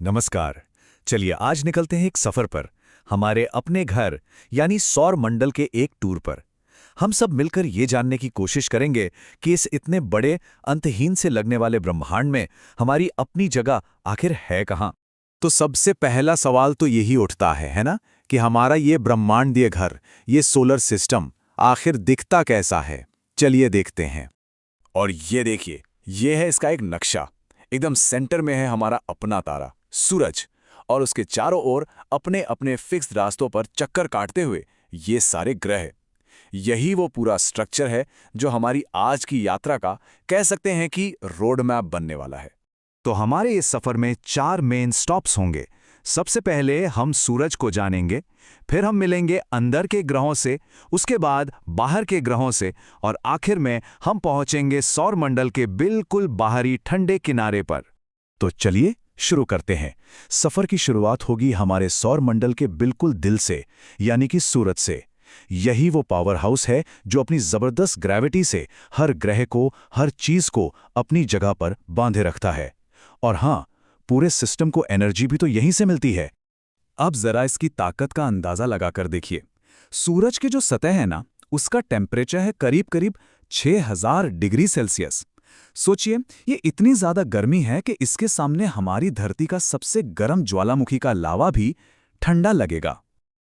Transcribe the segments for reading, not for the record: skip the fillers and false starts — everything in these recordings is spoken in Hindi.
नमस्कार। चलिए आज निकलते हैं एक सफर पर, हमारे अपने घर यानी सौर मंडल के एक टूर पर। हम सब मिलकर ये जानने की कोशिश करेंगे कि इस इतने बड़े अंतहीन से लगने वाले ब्रह्मांड में हमारी अपनी जगह आखिर है कहाँ। तो सबसे पहला सवाल तो यही उठता है ना, कि हमारा ये ब्रह्मांडीय घर, ये सोलर सिस्टम आखिर दिखता कैसा है। चलिए देखते हैं। और ये देखिए, ये है इसका एक नक्शा। एकदम सेंटर में है हमारा अपना तारा सूरज, और उसके चारों ओर अपने अपने फिक्स्ड रास्तों पर चक्कर काटते हुए ये सारे ग्रह। यही वो पूरा स्ट्रक्चर है जो हमारी आज की यात्रा का कह सकते हैं कि रोड मैप बनने वाला है। तो हमारे इस सफर में 4 मेन स्टॉप्स होंगे। सबसे पहले हम सूरज को जानेंगे, फिर हम मिलेंगे अंदर के ग्रहों से, उसके बाद बाहर के ग्रहों से, और आखिर में हम पहुंचेंगे सौर मंडल के बिल्कुल बाहरी ठंडे किनारे पर। तो चलिए शुरू करते हैं। सफर की शुरुआत होगी हमारे सौर मंडल के बिल्कुल दिल से, यानी कि सूरज से। यही वो पावर हाउस है जो अपनी जबरदस्त ग्रेविटी से हर ग्रह को, हर चीज को अपनी जगह पर बांधे रखता है। और हां, पूरे सिस्टम को एनर्जी भी तो यहीं से मिलती है। अब जरा इसकी ताकत का अंदाजा लगाकर देखिए। सूरज की जो सतह है ना, उसका टेम्परेचर है करीब करीब 6000 डिग्री सेल्सियस। सोचिए, ये इतनी ज्यादा गर्मी है कि इसके सामने हमारी धरती का सबसे गर्म ज्वालामुखी का लावा भी ठंडा लगेगा।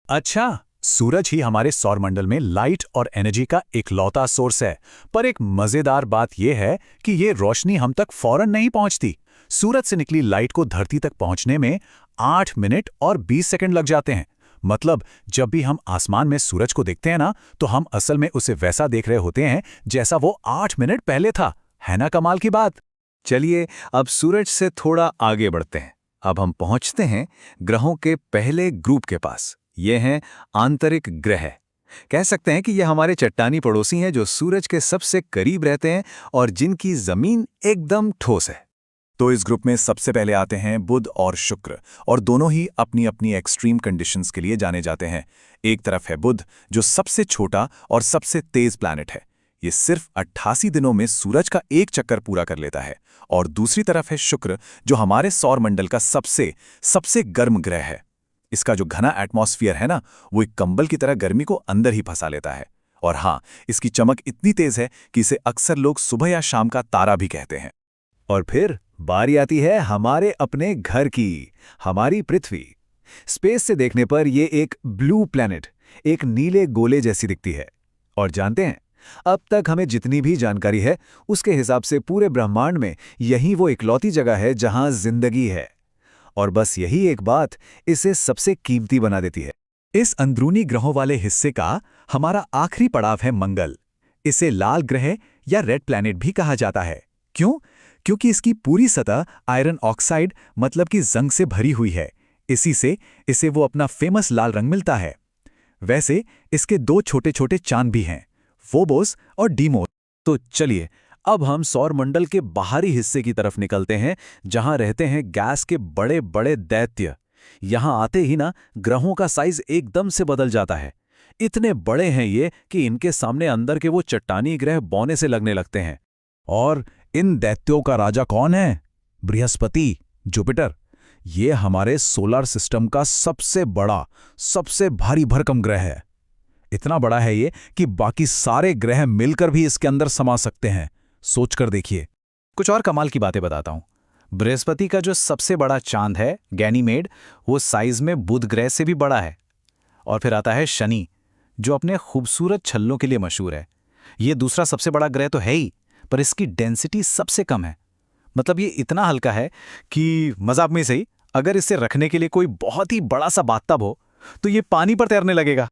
अच्छा, सूरज ही हमारे सौरमंडल में लाइट और एनर्जी का इकलौता सोर्स है। पर एक मजेदार बात यह है कि ये रोशनी हम तक फौरन नहीं पहुंचती। सूरज से निकली लाइट को धरती तक पहुंचने में 8 मिनट और 20 सेकंड लग जाते हैं। मतलब जब भी हम आसमान में सूरज को देखते हैं ना, तो हम असल में उसे वैसा देख रहे होते हैं जैसा वो 8 मिनट पहले था। है ना कमाल की बात। चलिए अब सूरज से थोड़ा आगे बढ़ते हैं। अब हम पहुंचते हैं ग्रहों के पहले ग्रुप के पास। ये हैं आंतरिक ग्रह। कह सकते हैं कि ये हमारे चट्टानी पड़ोसी हैं जो सूरज के सबसे करीब रहते हैं और जिनकी जमीन एकदम ठोस है। तो इस ग्रुप में सबसे पहले आते हैं बुध और शुक्र, और दोनों ही अपनी अपनी एक्सट्रीम कंडीशंस के लिए जाने जाते हैं। एक तरफ है बुध, जो सबसे छोटा और सबसे तेज प्लैनेट है। ये सिर्फ 88 दिनों में सूरज का एक चक्कर पूरा कर लेता है। और दूसरी तरफ है शुक्र, जो हमारे सौर मंडल का सबसे सबसे गर्म ग्रह है। इसका जो घना एटमॉस्फेयर है ना, वो एक कंबल की तरह गर्मी को अंदर ही फंसा लेता है। और हाँ, इसकी चमक इतनी तेज है कि इसे अक्सर लोग सुबह या शाम का तारा भी कहते हैं। और फिर बारी आती है हमारे अपने घर की, हमारी पृथ्वी। स्पेस से देखने पर ये एक ब्लू प्लैनेट, एक नीले गोले जैसी दिखती है। और जानते हैं, अब तक हमें जितनी भी जानकारी है उसके हिसाब से पूरे ब्रह्मांड में यही वो इकलौती जगह है जहां जिंदगी है। और बस यही एक बात इसे सबसे कीमती बना देती है। इस अंदरूनी ग्रहों वाले हिस्से का हमारा आखिरी पड़ाव है मंगल। इसे लाल ग्रह या रेड प्लैनेट भी कहा जाता है। क्यों? क्योंकि इसकी पूरी सतह आयरन ऑक्साइड मतलब कि जंग से भरी हुई है। इसी से इसे वो अपना फेमस लाल रंग मिलता है। वैसे इसके 2 छोटे छोटे चांद भी हैं, फोबोस और डीमोस। तो चलिए अब हम सौर मंडल के बाहरी हिस्से की तरफ निकलते हैं, जहां रहते हैं गैस के बड़े बड़े दैत्य। यहां आते ही ना, ग्रहों का साइज एकदम से बदल जाता है। इतने बड़े हैं ये कि इनके सामने अंदर के वो चट्टानी ग्रह बौने से लगने लगते हैं। और इन दैत्यों का राजा कौन है? बृहस्पति, जुपिटर। ये हमारे सोलर सिस्टम का सबसे बड़ा, सबसे भारी भरकम ग्रह है। इतना बड़ा है ये कि बाकी सारे ग्रह मिलकर भी इसके अंदर समा सकते हैं। सोचकर देखिए। कुछ और कमाल की बातें बताता हूं। बृहस्पति का जो सबसे बड़ा चांद है गैनीमेड, वो साइज में बुध ग्रह से भी बड़ा है। और फिर आता है शनि, जो अपने खूबसूरत छल्लों के लिए मशहूर है। ये दूसरा सबसे बड़ा ग्रह तो है ही, पर इसकी डेंसिटी सबसे कम है। मतलब ये इतना हल्का है कि मजाक में सही, अगर इसे रखने के लिए कोई बहुत ही बड़ा सा बाथटब हो तो ये पानी पर तैरने लगेगा।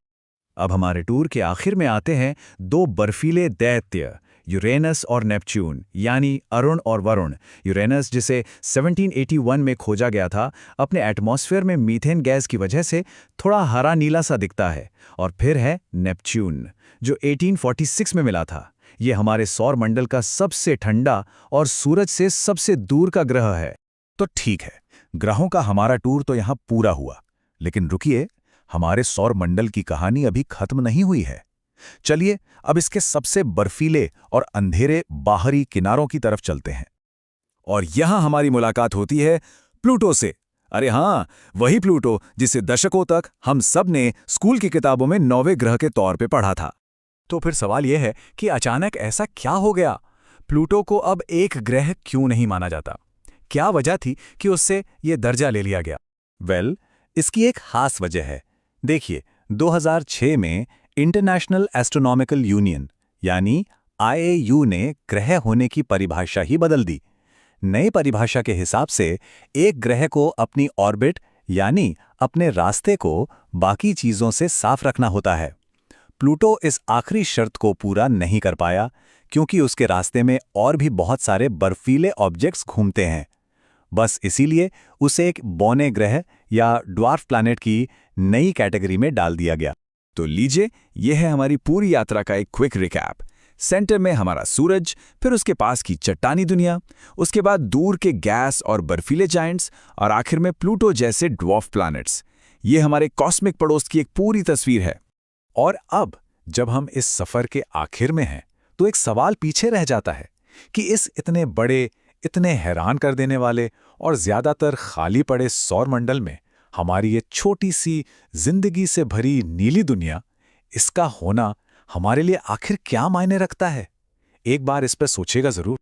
अब हमारे टूर के आखिर में आते हैं 2 बर्फीले दैत्य, यूरेनस और नेपच्यून, यानी अरुण और वरुण। यूरेनस, जिसे 1781 में खोजा गया था, अपने एटमॉस्फेयर में मीथेन गैस की वजह से थोड़ा हरा नीला सा दिखता है। और फिर है नेपच्यून, जो 1846 में मिला था। ये हमारे सौर मंडल का सबसे ठंडा और सूरज से सबसे दूर का ग्रह है। तो ठीक है, ग्रहों का हमारा टूर तो यहां पूरा हुआ, लेकिन रुकिए, हमारे सौर मंडल की कहानी अभी खत्म नहीं हुई है। चलिए अब इसके सबसे बर्फीले और अंधेरे बाहरी किनारों की तरफ चलते हैं। और यहां हमारी मुलाकात होती है प्लूटो से। अरे हाँ, वही प्लूटो जिसे दशकों तक हम सब ने स्कूल की किताबों में 9वें ग्रह के तौर पे पढ़ा था। तो फिर सवाल यह है कि अचानक ऐसा क्या हो गया? प्लूटो को अब एक ग्रह क्यों नहीं माना जाता? क्या वजह थी कि उससे ये दर्जा ले लिया गया? इसकी एक खास वजह है। देखिए, 2006 में इंटरनेशनल एस्ट्रोनॉमिकल यूनियन यानी IAU ने ग्रह होने की परिभाषा ही बदल दी। नई परिभाषा के हिसाब से एक ग्रह को अपनी ऑर्बिट यानी अपने रास्ते को बाकी चीजों से साफ रखना होता है। प्लूटो इस आखिरी शर्त को पूरा नहीं कर पाया क्योंकि उसके रास्ते में और भी बहुत सारे बर्फीले ऑब्जेक्ट्स घूमते हैं। बस इसीलिए उसे एक बौने ग्रह या ड्वार्फ प्लैनेट की नई कैटेगरी में डाल दिया गया। तो लीजिए, यह है हमारी पूरी यात्रा का एक क्विक रिकैप। सेंटर में हमारा सूरज, फिर उसके पास की चट्टानी दुनिया, उसके बाद दूर के गैस और बर्फीले जायंट्स, और आखिर में प्लूटो जैसे ड्वार्फ प्लैनेट्स। ये हमारे कॉस्मिक पड़ोस की एक पूरी तस्वीर है। और अब जब हम इस सफर के आखिर में हैं, तो एक सवाल पीछे रह जाता है कि इस इतने बड़े, इतने हैरान कर देने वाले और ज्यादातर खाली पड़े सौरमंडल में हमारी ये छोटी सी जिंदगी से भरी नीली दुनिया, इसका होना हमारे लिए आखिर क्या मायने रखता है? एक बार इस पर सोचेगा जरूर।